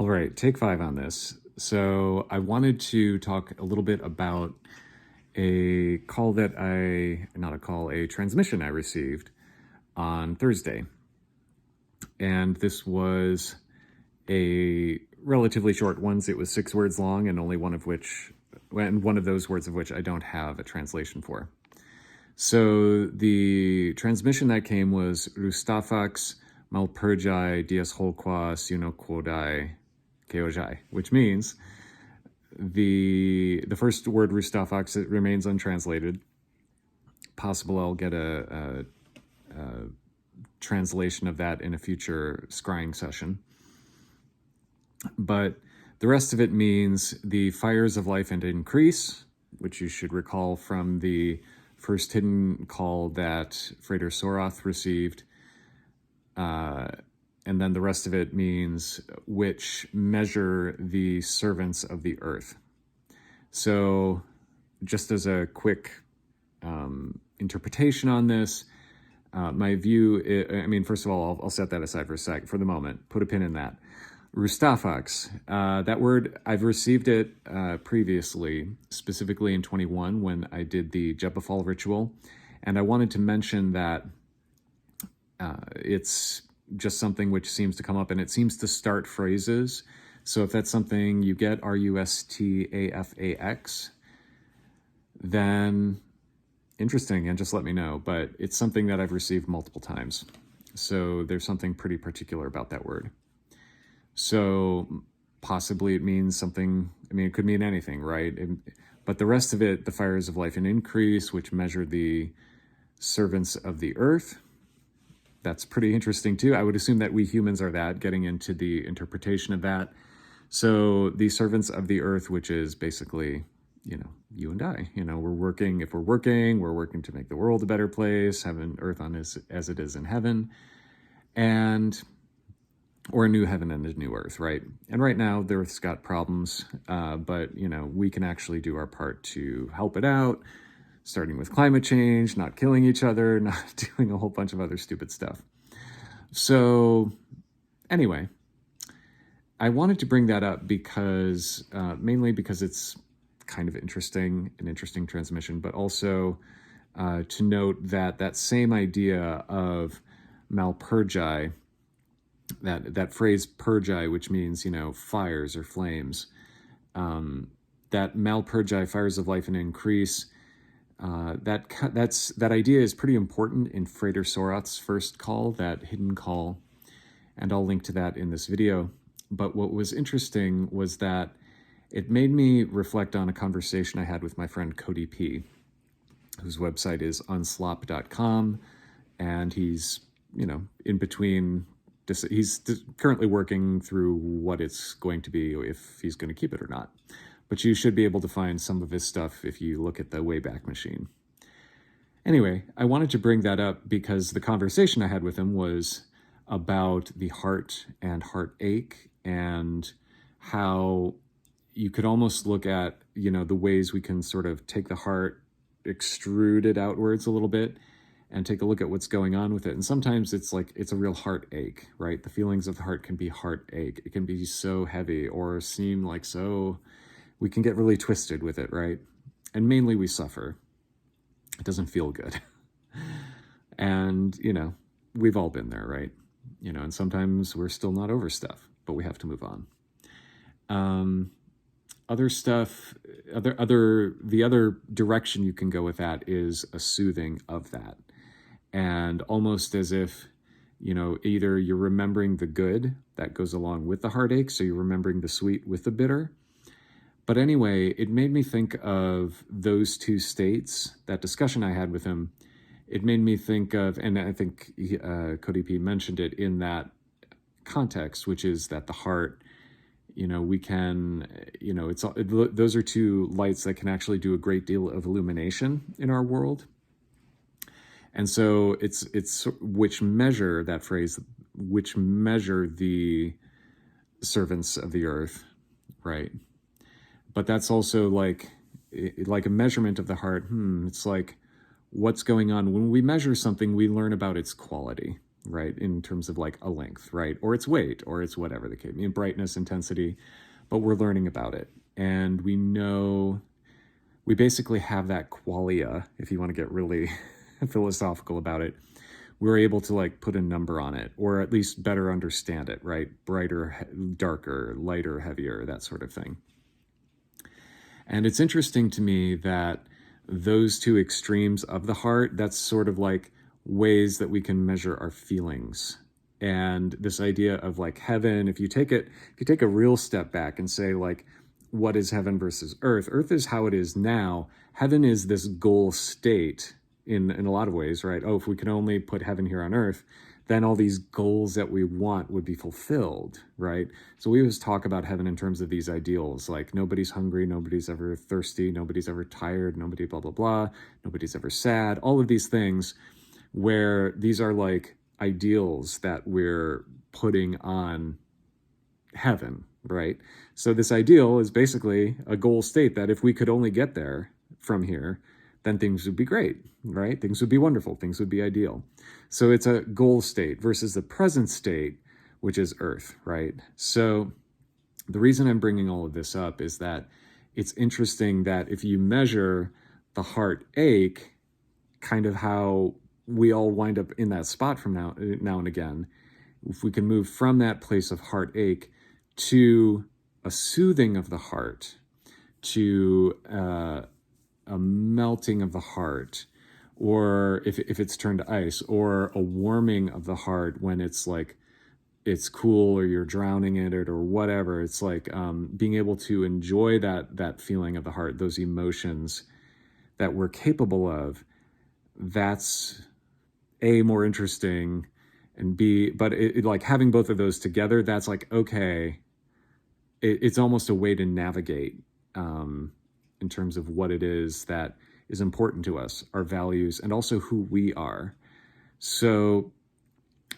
All right, take 5 on this. So I wanted to talk a little bit about a call that not a call, a transmission I received on Thursday. And this was a relatively short one. It was 6 words long, and one of those words of which I don't have a translation for. So the transmission that came was Rustafax Malpurjai Dias Holqua Sunoquodai Keojai, which means the first word Rustafax, it remains untranslated. Possible I'll get a translation of that in a future scrying session. But the rest of it means the fires of life and increase, which you should recall from the first hidden call that Frater Soroth received. And then the rest of it means which measure the servants of the earth. So just as a quick interpretation on this, my view, first of all, I'll set that aside for a sec, for the moment, put a pin in that. Rustafax, that word, I've received it previously, specifically in 21 when I did the Jebafal ritual. And I wanted to mention that it's just something which seems to come up, and it seems to start phrases. So if that's something you get, Rustafax, then interesting, and just let me know. But it's something that I've received multiple times. So there's something pretty particular about that word. So possibly it means something, it could mean anything, right? But the rest of it, the fires of life and increase, which measure the servants of the earth, that's pretty interesting too. I would assume that we humans are that, getting into the interpretation of that. So the servants of the earth, which is basically, you and I, we're working to make the world a better place, having earth on as it is in heaven, or a new heaven and a new earth, right? And right now, the earth's got problems, but, we can actually do our part to help it out, starting with climate change, not killing each other, not doing a whole bunch of other stupid stuff. So anyway, I wanted to bring that up mainly because it's kind of an interesting transmission, but also to note that same idea of Malpurjai, that phrase purjai, which means, fires or flames, that Malpurjai, fires of life and increase, that idea is pretty important in Frater Soroth's first call, that hidden call, and I'll link to that in this video. But what was interesting was that it made me reflect on a conversation I had with my friend Cody P, whose website is unslop.com, and he's, in between. He's currently working through what it's going to be, if he's going to keep it or not. But you should be able to find some of his stuff if you look at the Wayback Machine. Anyway, I wanted to bring that up because the conversation I had with him was about the heart and heartache, and how you could almost look at, the ways we can sort of take the heart, extrude it outwards a little bit, and take a look at what's going on with it. And sometimes it's a real heartache, right? The feelings of the heart can be heartache. It can be so heavy or seem like we can get really twisted with it, right? And mainly we suffer. It doesn't feel good. And, we've all been there, right? And sometimes we're still not over stuff, but we have to move on. The other direction you can go with that is a soothing of that. And almost as if, either you're remembering the good that goes along with the heartache, so you're remembering the sweet with the bitter. But anyway, it made me think of those two states, that discussion I had with him. It made me think of, and I think Cody P mentioned it in that context, which is that the heart, we can, those are two lights that can actually do a great deal of illumination in our world. And so it's which measure, that phrase, which measure the servants of the earth, right? But that's also like a measurement of the heart. It's like what's going on. When we measure something, we learn about its quality, right? In terms of like a length, right? Or its weight, or its whatever the case, brightness, intensity, but we're learning about it. And we know, we basically have that qualia, if you want to get really philosophical about it. We're able to like put a number on it, or at least better understand it, right? Brighter, darker, lighter, heavier, that sort of thing. And it's interesting to me that those two extremes of the heart, that's sort of like ways that we can measure our feelings. And this idea of like heaven, if you take a real step back and say like, what is heaven versus earth? Earth is how it is now. Heaven is this goal state in a lot of ways, right? Oh, if we could only put heaven here on earth, then all these goals that we want would be fulfilled, right? So we always talk about heaven in terms of these ideals, like nobody's hungry, nobody's ever thirsty, nobody's ever tired, nobody blah, blah, blah, nobody's ever sad, all of these things where these are like ideals that we're putting on heaven, right? So this ideal is basically a goal state that if we could only get there from here, then things would be great, right? Things would be wonderful, things would be ideal. So it's a goal state versus the present state, which is earth, right? So the reason I'm bringing all of this up is that it's interesting that if you measure the heartache, kind of how we all wind up in that spot from now and again, if we can move from that place of heartache to a soothing of the heart, to a melting of the heart, or if it's turned to ice, or a warming of the heart when it's like, it's cool or you're drowning in it or whatever. It's like being able to enjoy that feeling of the heart, those emotions that we're capable of. That's A, more interesting, and B, but like having both of those together, that's like, okay, it's almost a way to navigate in terms of what it is that is important to us, our values, and also who we are. So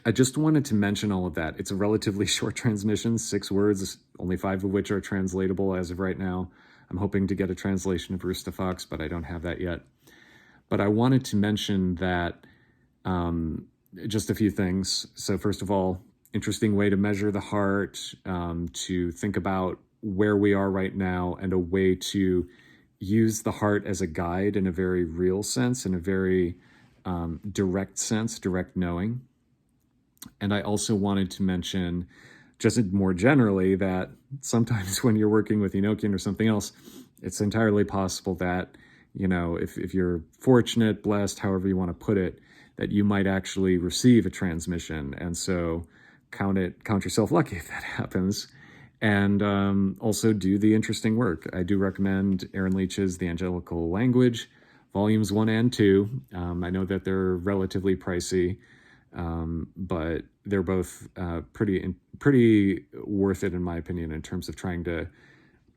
I just wanted to mention all of that. It's a relatively short transmission, 6 words, only 5 of which are translatable as of right now. I'm hoping to get a translation of Rooster Fox, but I don't have that yet. But I wanted to mention that just a few things. So first of all, interesting way to measure the heart, to think about where we are right now, and a way to use the heart as a guide in a very real sense, in a very direct sense, direct knowing. And I also wanted to mention, just more generally, that sometimes when you're working with Enochian or something else, it's entirely possible that, you know, if you're fortunate, blessed, however you want to put it, that you might actually receive a transmission. And so count yourself lucky if that happens. And also do the interesting work. I do recommend Aaron Leach's The Angelical Language, volumes 1 and 2. I know that they're relatively pricey, but they're both pretty worth it, in my opinion, in terms of trying to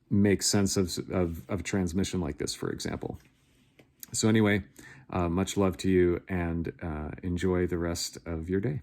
make sense of a transmission like this, for example. So anyway, much love to you, and enjoy the rest of your day.